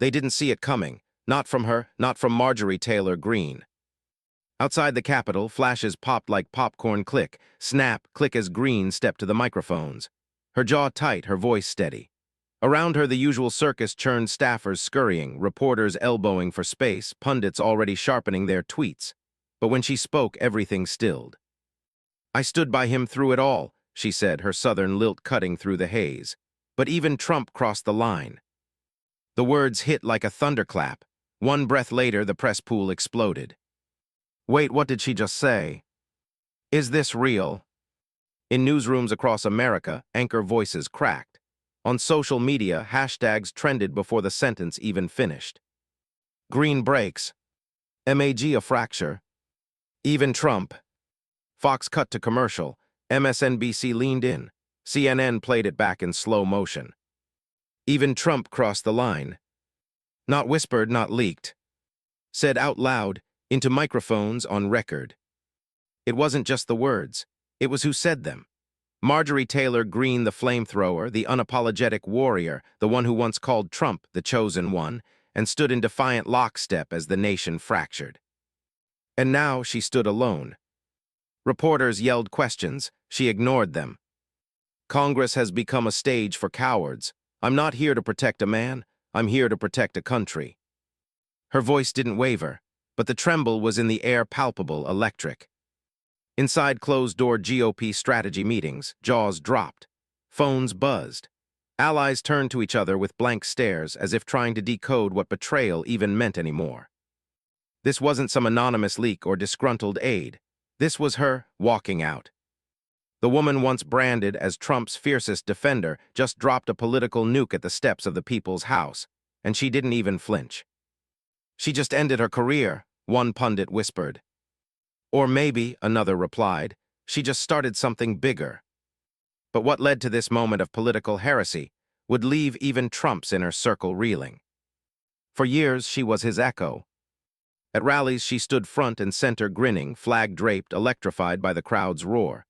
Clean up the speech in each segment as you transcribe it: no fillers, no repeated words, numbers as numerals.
They didn't see it coming. Not from her, not from Marjorie Taylor Greene. Outside the Capitol, flashes popped like popcorn. Click, snap, click as Greene stepped to the microphones. Her jaw tight, her voice steady. Around her, the usual circus churned, staffers scurrying, reporters elbowing for space, pundits already sharpening their tweets. But when she spoke, everything stilled. "I stood by him through it all," she said, her southern lilt cutting through the haze. "But even Trump crossed the line." The words hit like a thunderclap. One breath later, the press pool exploded. Wait, what did she just say? Is this real? In newsrooms across America, anchor voices cracked. On social media, hashtags trended before the sentence even finished. Greene breaks. MAG a fracture. Even Trump. Fox cut to commercial. MSNBC leaned in. CNN played it back in slow motion. Even Trump crossed the line. Not whispered, not leaked. Said out loud, into microphones, on record. It wasn't just the words. It was who said them. Marjorie Taylor Greene, the flamethrower, the unapologetic warrior, the one who once called Trump the chosen one, and stood in defiant lockstep as the nation fractured. And now she stood alone. Reporters yelled questions. She ignored them. Congress has become a stage for cowards. I'm not here to protect a man. I'm here to protect a country. Her voice didn't waver, but the tremble was in the air, palpable, electric. Inside closed-door GOP strategy meetings, jaws dropped. Phones buzzed. Allies turned to each other with blank stares, as if trying to decode what betrayal even meant anymore. This wasn't some anonymous leak or disgruntled aide. This was her walking out. The woman once branded as Trump's fiercest defender just dropped a political nuke at the steps of the People's House, and she didn't even flinch. She just ended her career, one pundit whispered. Or maybe, another replied, she just started something bigger. But what led to this moment of political heresy would leave even Trump's inner circle reeling. For years, she was his echo. At rallies, she stood front and center, grinning, flag draped, electrified by the crowd's roar.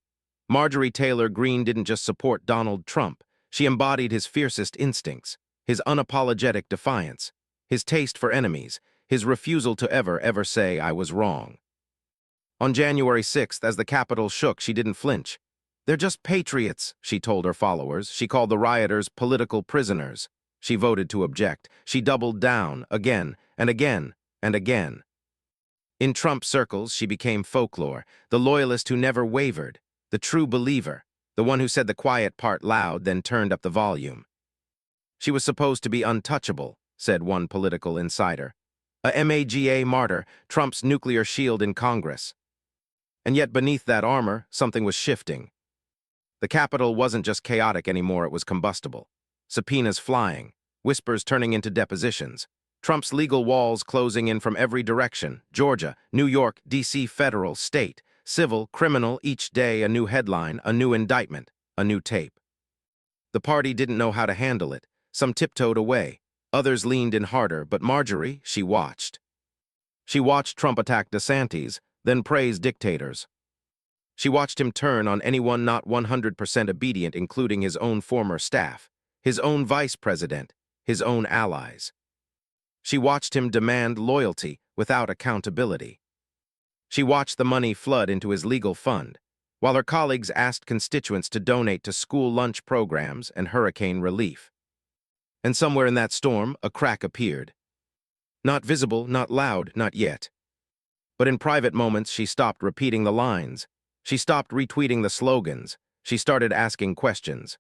Marjorie Taylor Greene didn't just support Donald Trump. She embodied his fiercest instincts, his unapologetic defiance, his taste for enemies, his refusal to ever say, "I was wrong." On January 6th, as the Capitol shook, she didn't flinch. "They're just patriots," she told her followers. She called the rioters political prisoners. She voted to object. She doubled down, again and again and again. In Trump circles, she became folklore, the loyalist who never wavered, the true believer, the one who said the quiet part loud, then turned up the volume. She was supposed to be untouchable, said one political insider. A MAGA martyr, Trump's nuclear shield in Congress. And yet beneath that armor, something was shifting. The Capitol wasn't just chaotic anymore, it was combustible. Subpoenas flying, whispers turning into depositions. Trump's legal walls closing in from every direction. Georgia, New York, D.C., federal, state, civil, criminal, each day a new headline, a new indictment, a new tape. The party didn't know how to handle it. Some tiptoed away. Others leaned in harder, but Marjorie, she watched. She watched Trump attack DeSantis, then praise dictators. She watched him turn on anyone not 100% obedient, including his own former staff, his own vice president, his own allies. She watched him demand loyalty without accountability. She watched the money flood into his legal fund, while her colleagues asked constituents to donate to school lunch programs and hurricane relief. And somewhere in that storm, a crack appeared. Not visible, not loud, not yet. But in private moments, she stopped repeating the lines. She stopped retweeting the slogans. She started asking questions.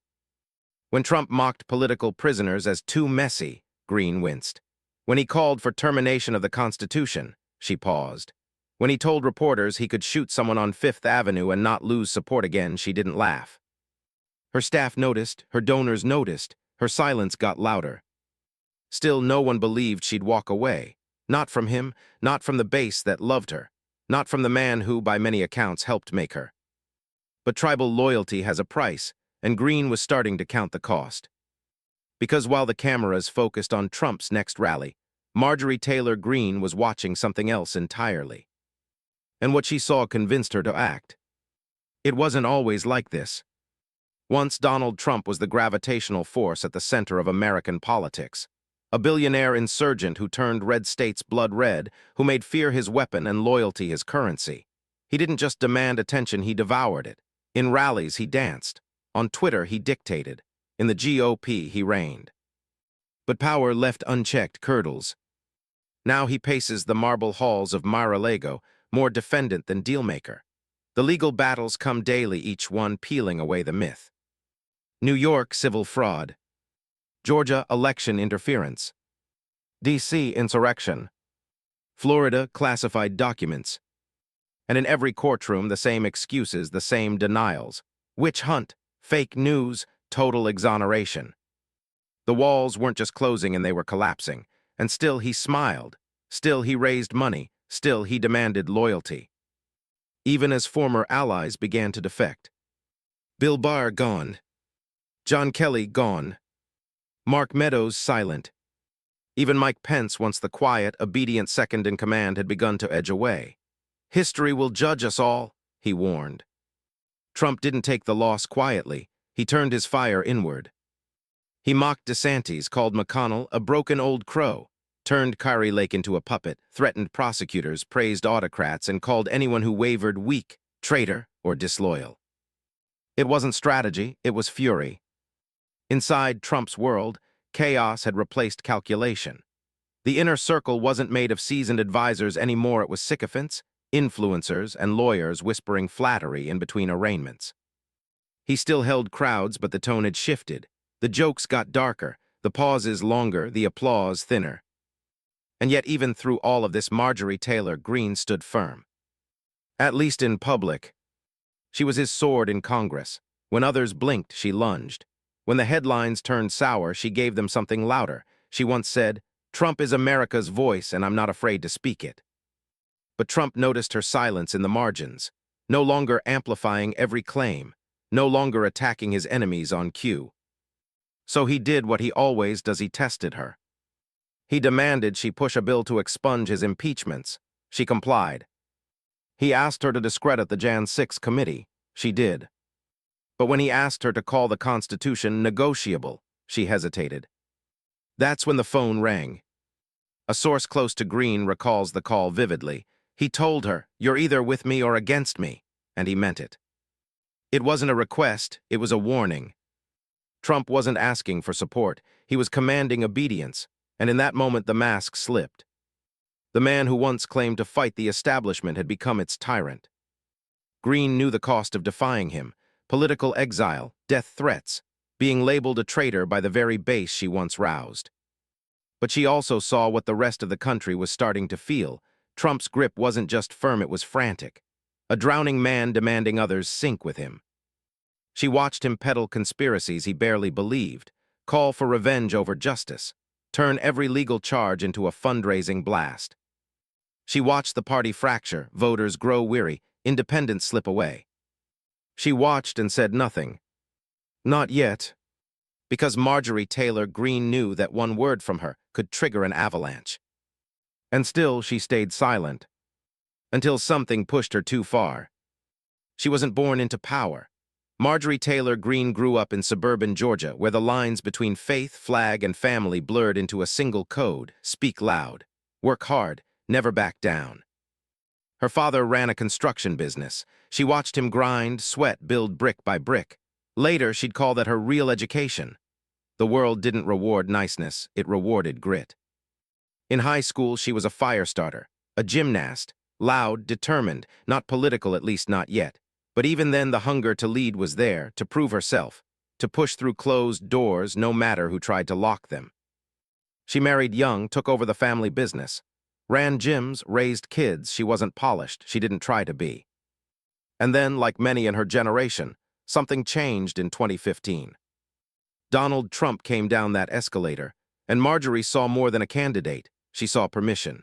When Trump mocked political prisoners as too messy, Greene winced. When he called for termination of the Constitution, she paused. When he told reporters he could shoot someone on Fifth Avenue and not lose support again, she didn't laugh. Her staff noticed, her donors noticed, her silence got louder. Still, no one believed she'd walk away. Not from him, not from the base that loved her, not from the man who, by many accounts, helped make her. But tribal loyalty has a price, and Greene was starting to count the cost. Because while the cameras focused on Trump's next rally, Marjorie Taylor Greene was watching something else entirely. And what she saw convinced her to act. It wasn't always like this. Once Donald Trump was the gravitational force at the center of American politics. A billionaire insurgent who turned red states blood red, who made fear his weapon and loyalty his currency. He didn't just demand attention, he devoured it. In rallies, he danced. On Twitter, he dictated. In the GOP, he reigned. But power left unchecked curdles. Now he paces the marble halls of Mar-a-Lago, more defendant than dealmaker. The legal battles come daily, each one peeling away the myth. New York, civil fraud. Georgia, election interference. D.C., insurrection. Florida, classified documents. And in every courtroom, the same excuses, the same denials. Witch hunt, fake news, total exoneration. The walls weren't just closing and they were collapsing. And still he smiled. Still he raised money. Still he demanded loyalty. Even as former allies began to defect. Bill Barr gone. John Kelly gone. Mark Meadows silent. Even Mike Pence, once the quiet, obedient second-in-command, had begun to edge away. History will judge us all, he warned. Trump didn't take the loss quietly. He turned his fire inward. He mocked DeSantis, called McConnell a broken old crow, turned Kari Lake into a puppet, threatened prosecutors, praised autocrats, and called anyone who wavered weak, traitor, or disloyal. It wasn't strategy, it was fury. Inside Trump's world, chaos had replaced calculation. The inner circle wasn't made of seasoned advisors anymore, it was sycophants, influencers, and lawyers whispering flattery in between arraignments. He still held crowds, but the tone had shifted. The jokes got darker, the pauses longer, the applause thinner. And yet even through all of this, Marjorie Taylor Greene stood firm. At least in public. She was his sword in Congress. When others blinked, she lunged. When the headlines turned sour, she gave them something louder. She once said, "Trump is America's voice, and I'm not afraid to speak it." But Trump noticed her silence in the margins, no longer amplifying every claim, no longer attacking his enemies on cue. So he did what he always does, he tested her. He demanded she push a bill to expunge his impeachments. She complied. He asked her to discredit the Jan 6 committee. She did. But when he asked her to call the Constitution negotiable, she hesitated. That's when the phone rang. A source close to Greene recalls the call vividly. He told her, "You're either with me or against me," and he meant it. It wasn't a request, it was a warning. Trump wasn't asking for support, he was commanding obedience, and in that moment the mask slipped. The man who once claimed to fight the establishment had become its tyrant. Greene knew the cost of defying him: political exile, death threats, being labeled a traitor by the very base she once roused. But she also saw what the rest of the country was starting to feel. Trump's grip wasn't just firm, it was frantic. A drowning man demanding others sink with him. She watched him peddle conspiracies he barely believed, call for revenge over justice, turn every legal charge into a fundraising blast. She watched the party fracture, voters grow weary, independents slip away. She watched and said nothing. Not yet. Because Marjorie Taylor Greene knew that one word from her could trigger an avalanche. And still she stayed silent. Until something pushed her too far. She wasn't born into power. Marjorie Taylor Greene grew up in suburban Georgia, where the lines between faith, flag, and family blurred into a single code: speak loud, work hard, never back down. Her father ran a construction business. She watched him grind, sweat, build brick by brick. Later, she'd call that her real education. The world didn't reward niceness, it rewarded grit. In high school, she was a fire starter, a gymnast, loud, determined, not political, at least not yet. But even then, the hunger to lead was there, to prove herself, to push through closed doors no matter who tried to lock them. She married young, took over the family business, ran gyms, raised kids. She wasn't polished, she didn't try to be. And then, like many in her generation, something changed in 2015. Donald Trump came down that escalator, and Marjorie saw more than a candidate. She saw permission.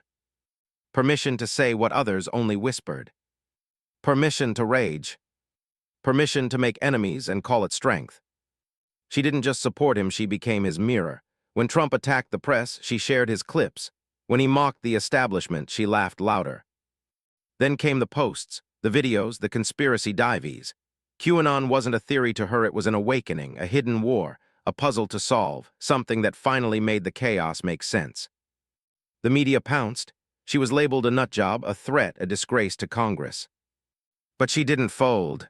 Permission to say what others only whispered. Permission to rage. Permission to make enemies and call it strength. She didn't just support him, she became his mirror. When Trump attacked the press, she shared his clips. When he mocked the establishment, she laughed louder. Then came the posts, the videos, the conspiracy dives. QAnon wasn't a theory to her, it was an awakening, a hidden war, a puzzle to solve, something that finally made the chaos make sense. The media pounced. She was labeled a nutjob, a threat, a disgrace to Congress. But she didn't fold.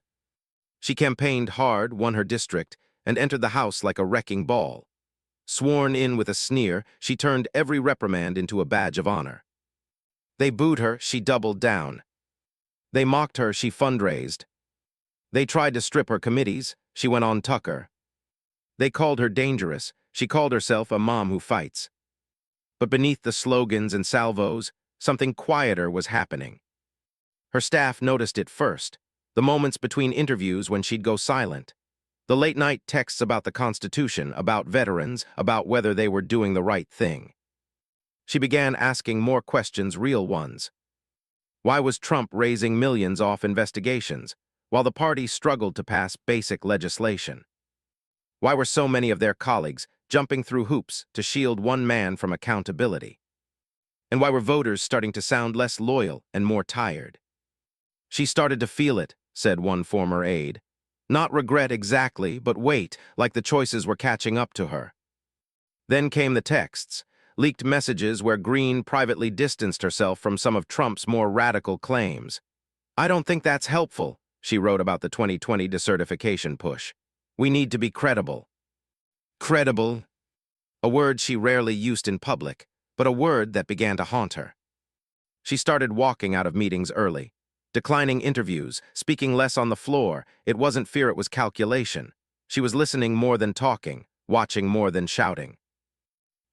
She campaigned hard, won her district, and entered the House like a wrecking ball. Sworn in with a sneer, she turned every reprimand into a badge of honor. They booed her, she doubled down. They mocked her, she fundraised. They tried to strip her committees, she went on Tucker. They called her dangerous, she called herself a mom who fights. But beneath the slogans and salvos, something quieter was happening. Her staff noticed it first, the moments between interviews when she'd go silent. The late-night texts about the Constitution, about veterans, about whether they were doing the right thing. She began asking more questions, real ones. Why was Trump raising millions off investigations, while the party struggled to pass basic legislation? Why were so many of their colleagues jumping through hoops to shield one man from accountability? And why were voters starting to sound less loyal and more tired? She started to feel it, said one former aide. Not regret exactly, but weight, like the choices were catching up to her. Then came the texts, leaked messages where Greene privately distanced herself from some of Trump's more radical claims. "I don't think that's helpful," she wrote about the 2020 decertification push. "We need to be credible." Credible, a word she rarely used in public, but a word that began to haunt her. She started walking out of meetings early, declining interviews, speaking less on the floor. It wasn't fear, it was calculation. She was listening more than talking, watching more than shouting.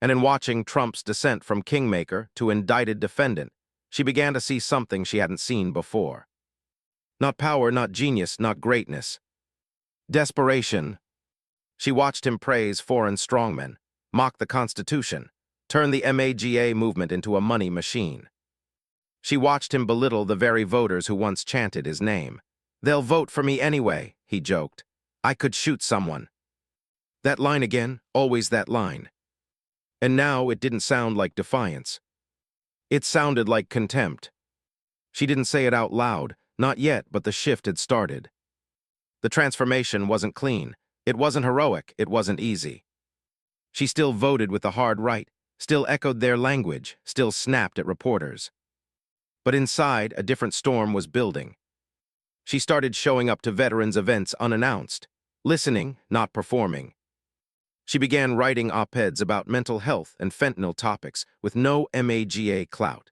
And in watching Trump's descent from kingmaker to indicted defendant, she began to see something she hadn't seen before. Not power, not genius, not greatness. Desperation. She watched him praise foreign strongmen, mock the Constitution, turn the MAGA movement into a money machine. She watched him belittle the very voters who once chanted his name. "They'll vote for me anyway," he joked. "I could shoot someone." That line again, always that line. And now it didn't sound like defiance. It sounded like contempt. She didn't say it out loud, not yet, but the shift had started. The transformation wasn't clean. It wasn't heroic. It wasn't easy. She still voted with the hard right, still echoed their language, still snapped at reporters. But inside, a different storm was building. She started showing up to veterans' events unannounced, listening, not performing. She began writing op-eds about mental health and fentanyl topics with no MAGA clout.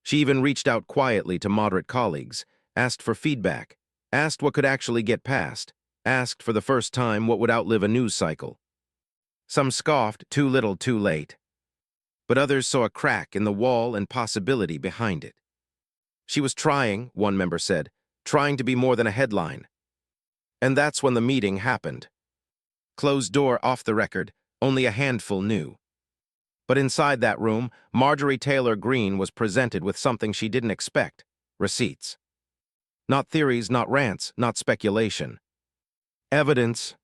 She even reached out quietly to moderate colleagues, asked for feedback, asked what could actually get passed, asked for the first time what would outlive a news cycle. Some scoffed, too little, too late. But others saw a crack in the wall and possibility behind it. She was trying, one member said, trying to be more than a headline. And that's when the meeting happened. Closed door, off the record, only a handful knew. But inside that room, Marjorie Taylor Greene was presented with something she didn't expect: receipts. Not theories, not rants, not speculation. Evidence.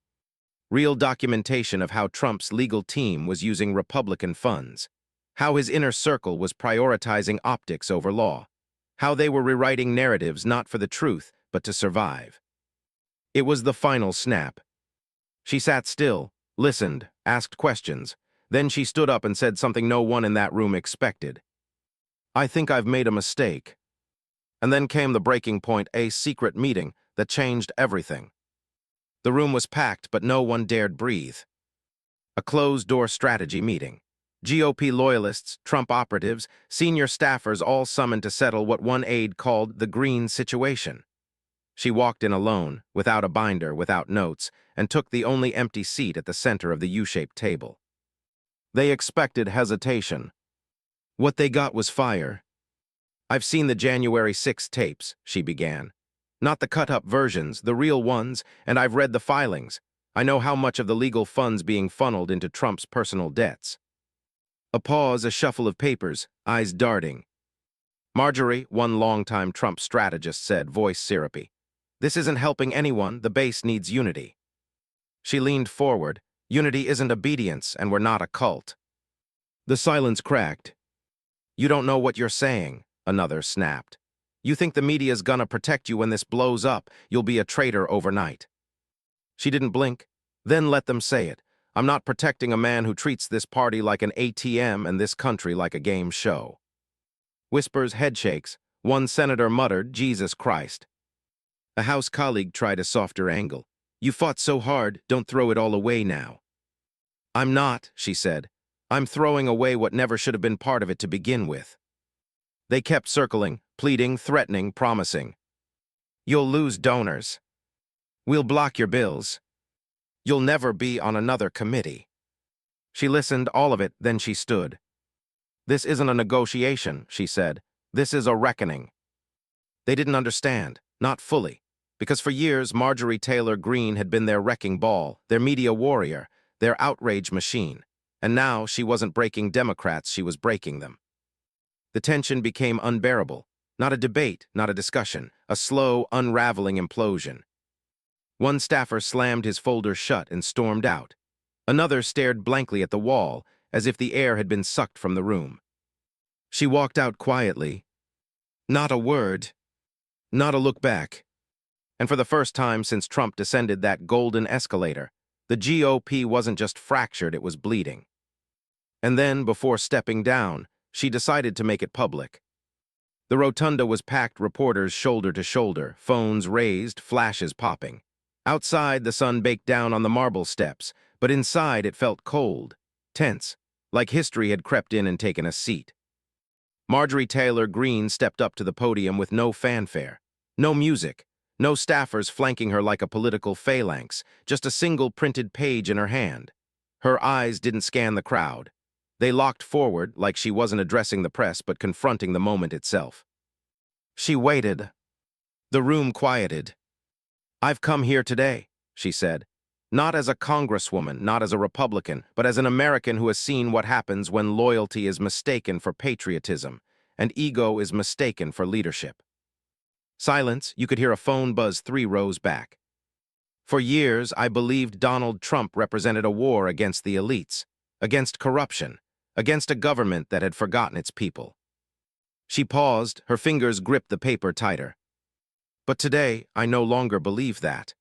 Real documentation of how Trump's legal team was using Republican funds, how his inner circle was prioritizing optics over law, how they were rewriting narratives not for the truth, but to survive. It was the final snap. She sat still, listened, asked questions. Then she stood up and said something no one in that room expected. "I think I've made a mistake." And then came the breaking point, a secret meeting that changed everything. The room was packed, but no one dared breathe. A closed-door strategy meeting. GOP loyalists, Trump operatives, senior staffers all summoned to settle what one aide called the Greene situation. She walked in alone, without a binder, without notes, and took the only empty seat at the center of the U-shaped table. They expected hesitation. What they got was fire. "I've seen the January 6 tapes," she began. "Not the cut-up versions, the real ones, and I've read the filings. I know how much of the legal funds being funneled into Trump's personal debts." A pause, a shuffle of papers, eyes darting. "Marjorie," one longtime Trump strategist said, voice syrupy, "this isn't helping anyone. The base needs unity." She leaned forward. "Unity isn't obedience, and we're not a cult." The silence cracked. "You don't know what you're saying," another snapped. "You think the media's gonna protect you when this blows up. You'll be a traitor overnight." She didn't blink. "Then let them say it. I'm not protecting a man who treats this party like an ATM and this country like a game show. Whispers, headshakes. One senator muttered, Jesus Christ. A House colleague tried a softer angle. You fought so hard, don't throw it all away now. I'm not, she said. I'm throwing away what never should have been part of it to begin with. They kept circling, pleading, threatening, promising. You'll lose donors. We'll block your bills. You'll never be on another committee. She listened, all of it, then she stood. This isn't a negotiation, she said. This is a reckoning. They didn't understand, not fully, because for years Marjorie Taylor Greene had been their wrecking ball, their media warrior, their outrage machine, and now she wasn't breaking Democrats, she was breaking them. The tension became unbearable, not a debate, not a discussion, a slow, unraveling implosion. One staffer slammed his folder shut and stormed out. Another stared blankly at the wall, as if the air had been sucked from the room. She walked out quietly. Not a word. Not a look back. And for the first time since Trump descended that golden escalator, the GOP wasn't just fractured, it was bleeding. And then, before stepping down, she decided to make it public. The rotunda was packed, reporters shoulder to shoulder, phones raised, flashes popping. Outside, the sun baked down on the marble steps, but inside it felt cold, tense, like history had crept in and taken a seat. Marjorie Taylor Greene stepped up to the podium with no fanfare, no music, no staffers flanking her like a political phalanx, just a single printed page in her hand. Her eyes didn't scan the crowd. They locked forward, like she wasn't addressing the press but confronting the moment itself. She waited. The room quieted. I've come here today, she said, not as a congresswoman, not as a Republican, but as an American who has seen what happens when loyalty is mistaken for patriotism and ego is mistaken for leadership. Silence. You could hear a phone buzz 3 rows back. For years, I believed Donald Trump represented a war against the elites, against corruption, against a government that had forgotten its people. She paused, her fingers gripped the paper tighter. But today, I no longer believe that.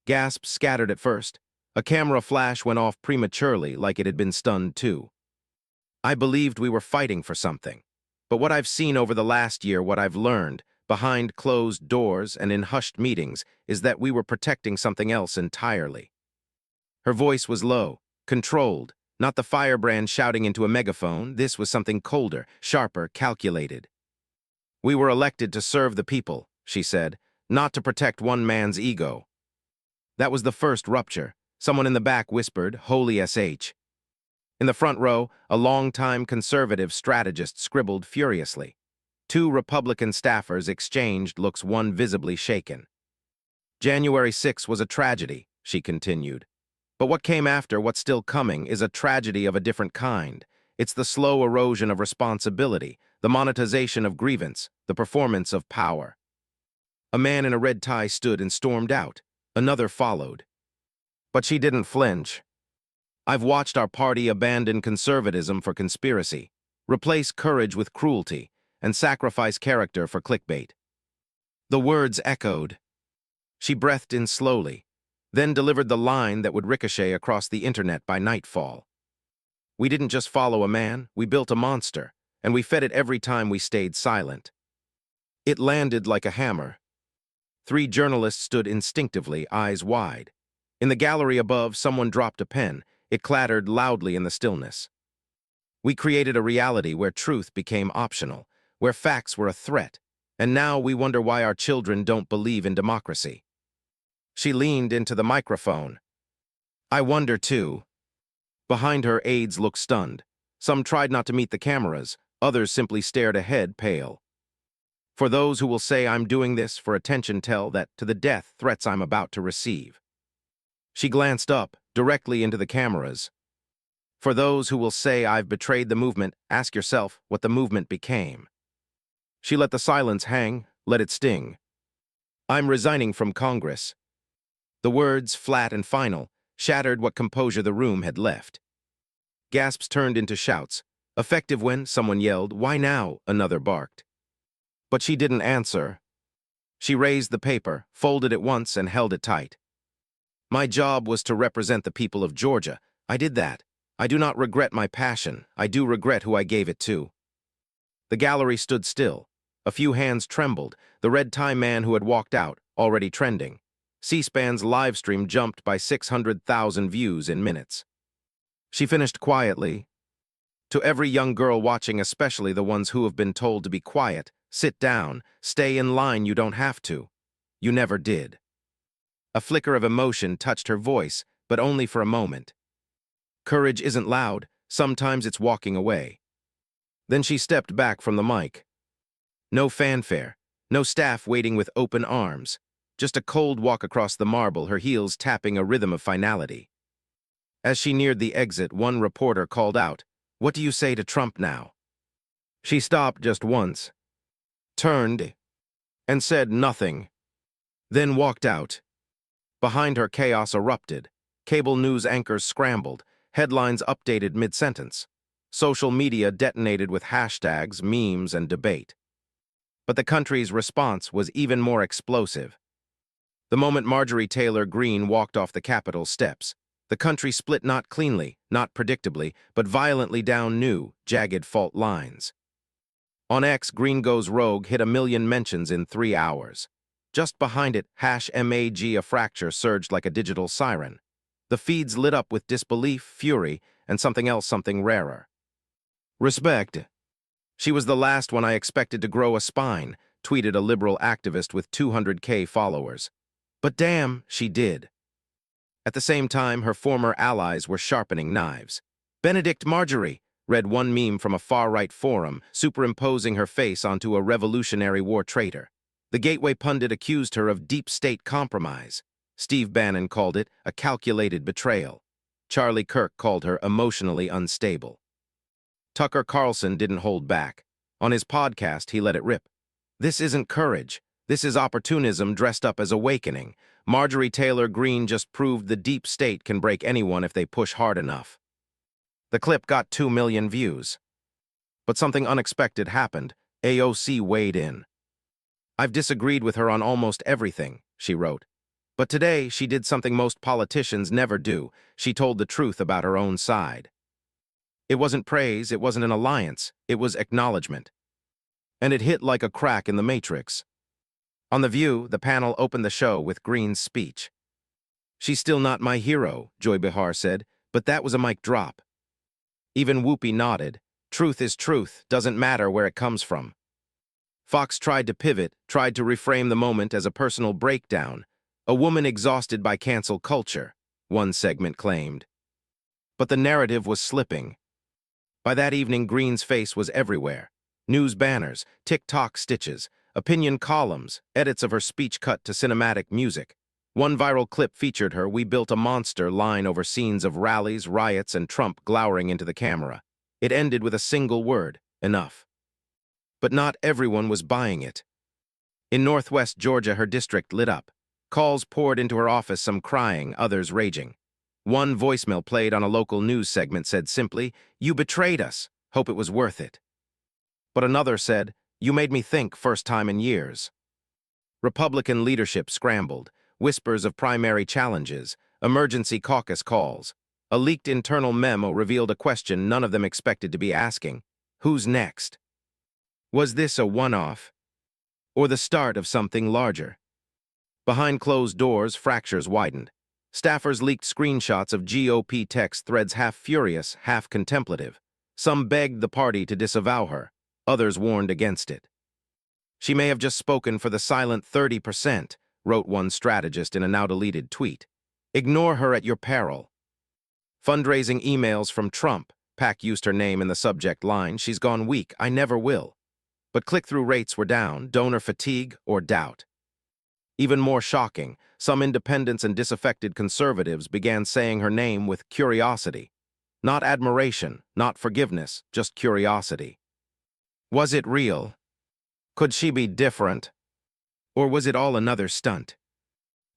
Gasps scattered at first. A camera flash went off prematurely, like it had been stunned too. I believed we were fighting for something. But what I've seen over the last year, what I've learned, behind closed doors and in hushed meetings, is that we were protecting something else entirely. Her voice was low, controlled, not the firebrand shouting into a megaphone. This was something colder, sharper, calculated. We were elected to serve the people, she said, not to protect one man's ego. That was the first rupture. Someone in the back whispered, "Holy SH." In the front row, a longtime conservative strategist scribbled furiously. 2 Republican staffers exchanged looks, one visibly shaken. January 6 was a tragedy, she continued. But what came after, what's still coming, is a tragedy of a different kind. It's the slow erosion of responsibility, the monetization of grievance, the performance of power. A man in a red tie stood and stormed out. Another followed. But she didn't flinch. I've watched our party abandon conservatism for conspiracy, replace courage with cruelty, and sacrifice character for clickbait. The words echoed. She breathed in slowly, then delivered the line that would ricochet across the internet by nightfall. We didn't just follow a man, we built a monster, and we fed it every time we stayed silent. It landed like a hammer. 3 journalists stood instinctively, eyes wide. In the gallery above, someone dropped a pen. It clattered loudly in the stillness. We created a reality where truth became optional, where facts were a threat, and now we wonder why our children don't believe in democracy. She leaned into the microphone. I wonder too. Behind her, aides looked stunned. Some tried not to meet the cameras, others simply stared ahead, pale. For those who will say I'm doing this for attention, tell that to the death threats I'm about to receive. She glanced up, directly into the cameras. For those who will say I've betrayed the movement, ask yourself what the movement became. She let the silence hang, let it sting. I'm resigning from Congress. The words, flat and final, shattered what composure the room had left. Gasps turned into shouts, effective when someone yelled, "Why now?" Another barked. But she didn't answer. She raised the paper, folded it once, and held it tight. My job was to represent the people of Georgia. I did that. I do not regret my passion. I do regret who I gave it to. The gallery stood still. A few hands trembled, the red tie man who had walked out, already trending. C-SPAN's live stream jumped by 600,000 views in minutes. She finished quietly. To every young girl watching, especially the ones who have been told to be quiet, sit down, stay in line, you don't have to. You never did. A flicker of emotion touched her voice, but only for a moment. Courage isn't loud, sometimes it's walking away. Then she stepped back from the mic. No fanfare, no staff waiting with open arms, just a cold walk across the marble, her heels tapping a rhythm of finality. As she neared the exit, one reporter called out, "What do you say to Trump now?" She stopped just once, turned, and said nothing, then walked out. Behind her, chaos erupted. Cable news anchors scrambled, headlines updated mid-sentence. Social media detonated with hashtags, memes, and debate. But the country's response was even more explosive. The moment Marjorie Taylor Greene walked off the Capitol steps, the country split not cleanly, not predictably, but violently down new, jagged fault lines. On X, Greene Goes Rogue hit 1 million mentions in 3 hours. Just behind it, #MAG a fracture surged like a digital siren. The feeds lit up with disbelief, fury, and something else, something rarer. Respect. She was the last one I expected to grow a spine, tweeted a liberal activist with 200K followers. But damn, she did. At the same time, her former allies were sharpening knives. Benedict Marjorie, read one meme from a far-right forum, superimposing her face onto a Revolutionary War traitor. The Gateway pundit accused her of deep state compromise. Steve Bannon called it a calculated betrayal. Charlie Kirk called her emotionally unstable. Tucker Carlson didn't hold back. On his podcast, he let it rip. This isn't courage. This is opportunism dressed up as awakening. Marjorie Taylor Greene just proved the deep state can break anyone if they push hard enough. The clip got 2 million views. But something unexpected happened. AOC weighed in. I've disagreed with her on almost everything, she wrote. But today, she did something most politicians never do. She told the truth about her own side. It wasn't praise, it wasn't an alliance, it was acknowledgement. And it hit like a crack in the matrix. On The View, the panel opened the show with Greene's speech. She's still not my hero, Joy Behar said, but that was a mic drop. Even Whoopi nodded. Truth is truth, doesn't matter where it comes from. Fox tried to pivot, tried to reframe the moment as a personal breakdown. A woman exhausted by cancel culture, one segment claimed. But the narrative was slipping. By that evening, Greene's face was everywhere. News banners, TikTok stitches, opinion columns, edits of her speech cut to cinematic music. One viral clip featured her "We built a monster" line over scenes of rallies, riots, and Trump glowering into the camera. It ended with a single word, enough. But not everyone was buying it. In Northwest Georgia, her district lit up. Calls poured into her office, some crying, others raging. One voicemail played on a local news segment said simply, "You betrayed us. Hope it was worth it." But another said, "You made me think, first time in years." Republican leadership scrambled. Whispers of primary challenges, emergency caucus calls. A leaked internal memo revealed a question none of them expected to be asking. Who's next? Was this a one-off? Or the start of something larger? Behind closed doors, fractures widened. Staffers leaked screenshots of GOP text threads, half furious, half contemplative. Some begged the party to disavow her. Others warned against it. She may have just spoken for the silent 30%, wrote one strategist in a now-deleted tweet. Ignore her at your peril. Fundraising emails from Trump. PAC used her name in the subject line. She's gone weak. I never will. But click-through rates were down. Donor fatigue or doubt. Even more shocking, some independents and disaffected conservatives began saying her name with curiosity. Not admiration, not forgiveness, just curiosity. Was it real? Could she be different? Or was it all another stunt?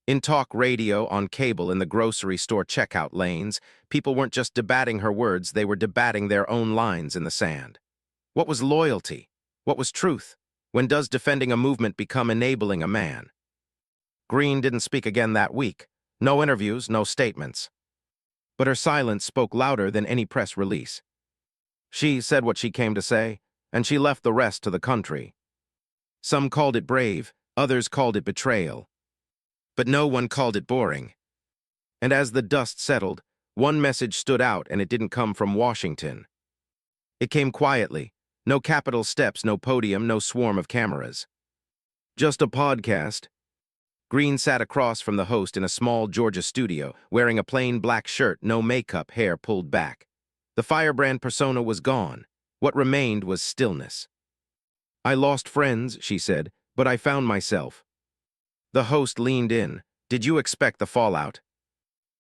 In talk radio, on cable, in the grocery store checkout lanes, people weren't just debating her words, they were debating their own lines in the sand. What was loyalty? What was truth? When does defending a movement become enabling a man? Greene didn't speak again that week. No interviews, no statements. But her silence spoke louder than any press release. She said what she came to say, and she left the rest to the country. Some called it brave, others called it betrayal. But no one called it boring. And as the dust settled, one message stood out, and it didn't come from Washington. It came quietly. No Capitol steps, no podium, no swarm of cameras. Just a podcast. Greene sat across from the host in a small Georgia studio, wearing a plain black shirt, no makeup, hair pulled back. The firebrand persona was gone. What remained was stillness. "I lost friends," she said, "but I found myself." The host leaned in. "Did you expect the fallout?"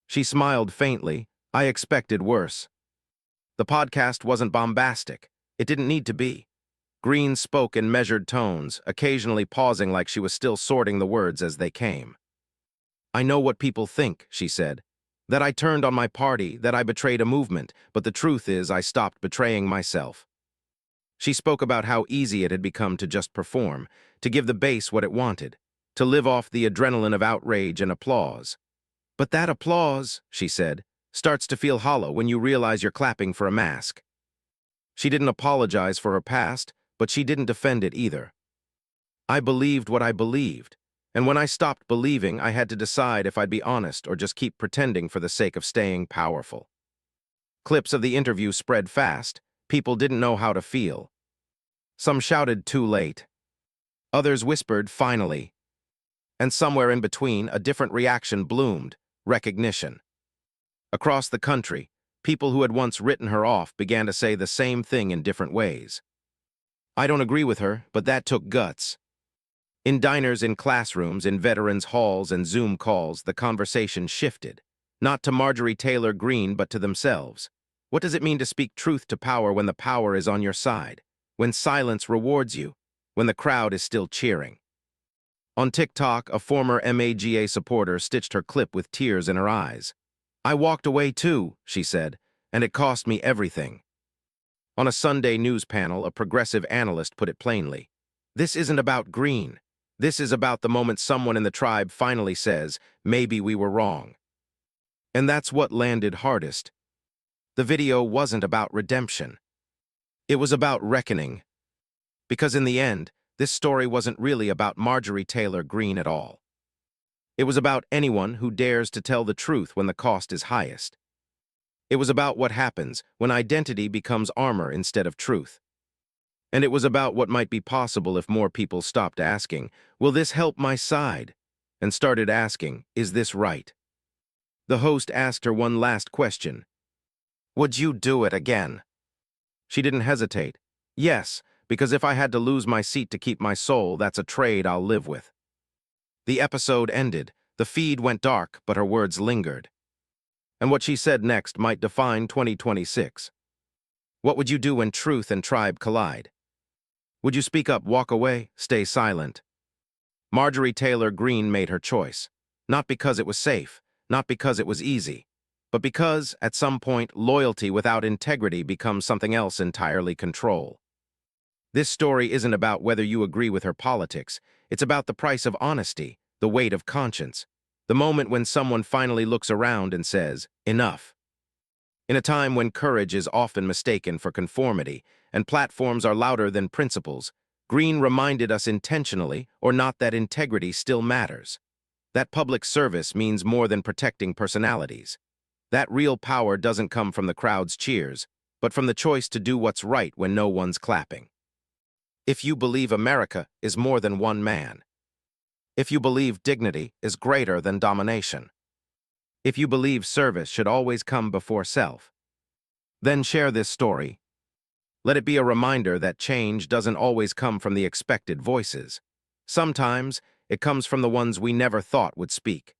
She smiled faintly. "I expected worse." The podcast wasn't bombastic. It didn't need to be. Greene spoke in measured tones, occasionally pausing like she was still sorting the words as they came. "I know what people think," she said. "That I turned on my party, that I betrayed a movement, but the truth is I stopped betraying myself." She spoke about how easy it had become to just perform, to give the base what it wanted, to live off the adrenaline of outrage and applause. "But that applause," she said, "starts to feel hollow when you realize you're clapping for a mask." She didn't apologize for her past, but she didn't defend it either. "I believed what I believed, and when I stopped believing, I had to decide if I'd be honest or just keep pretending for the sake of staying powerful." Clips of the interview spread fast. People didn't know how to feel. Some shouted too late. Others whispered finally. And somewhere in between, a different reaction bloomed: recognition. Across the country, people who had once written her off began to say the same thing in different ways. "I don't agree with her, but that took guts." In diners, in classrooms, in veterans' halls and Zoom calls, the conversation shifted. Not to Marjorie Taylor Greene, but to themselves. What does it mean to speak truth to power when the power is on your side? When silence rewards you? When the crowd is still cheering? On TikTok, a former MAGA supporter stitched her clip with tears in her eyes. "I walked away too," she said, "and it cost me everything." On a Sunday news panel, a progressive analyst put it plainly. "This isn't about Greene. This is about the moment someone in the tribe finally says, 'Maybe we were wrong.'" And that's what landed hardest. The video wasn't about redemption. It was about reckoning. Because in the end, this story wasn't really about Marjorie Taylor Greene at all. It was about anyone who dares to tell the truth when the cost is highest. It was about what happens when identity becomes armor instead of truth. And it was about what might be possible if more people stopped asking, "Will this help my side?" and started asking, "Is this right?" The host asked her one last question. "Would you do it again?" She didn't hesitate. "Yes, because if I had to lose my seat to keep my soul, that's a trade I'll live with." The episode ended. The feed went dark, but her words lingered. And what she said next might define 2026. What would you do when truth and tribe collide? Would you speak up, walk away, stay silent? Marjorie Taylor Greene made her choice. Not because it was safe, not because it was easy, but because, at some point, loyalty without integrity becomes something else entirely. Control. This story isn't about whether you agree with her politics. It's about the price of honesty, the weight of conscience, the moment when someone finally looks around and says, "Enough." In a time when courage is often mistaken for conformity and platforms are louder than principles, Greene reminded us intentionally or not that integrity still matters. That public service means more than protecting personalities. That real power doesn't come from the crowd's cheers, but from the choice to do what's right when no one's clapping. If you believe America is more than one man. If you believe dignity is greater than domination. If you believe service should always come before self, then share this story. Let it be a reminder that change doesn't always come from the expected voices. Sometimes it comes from the ones we never thought would speak.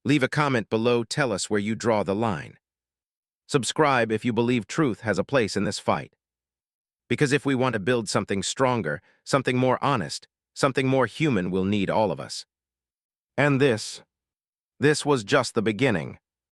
Leave a comment below, tell us where you draw the line. Subscribe if you believe truth has a place in this fight. Because if we want to build something stronger, something more honest, something more human, we'll need all of us. And this was just the beginning.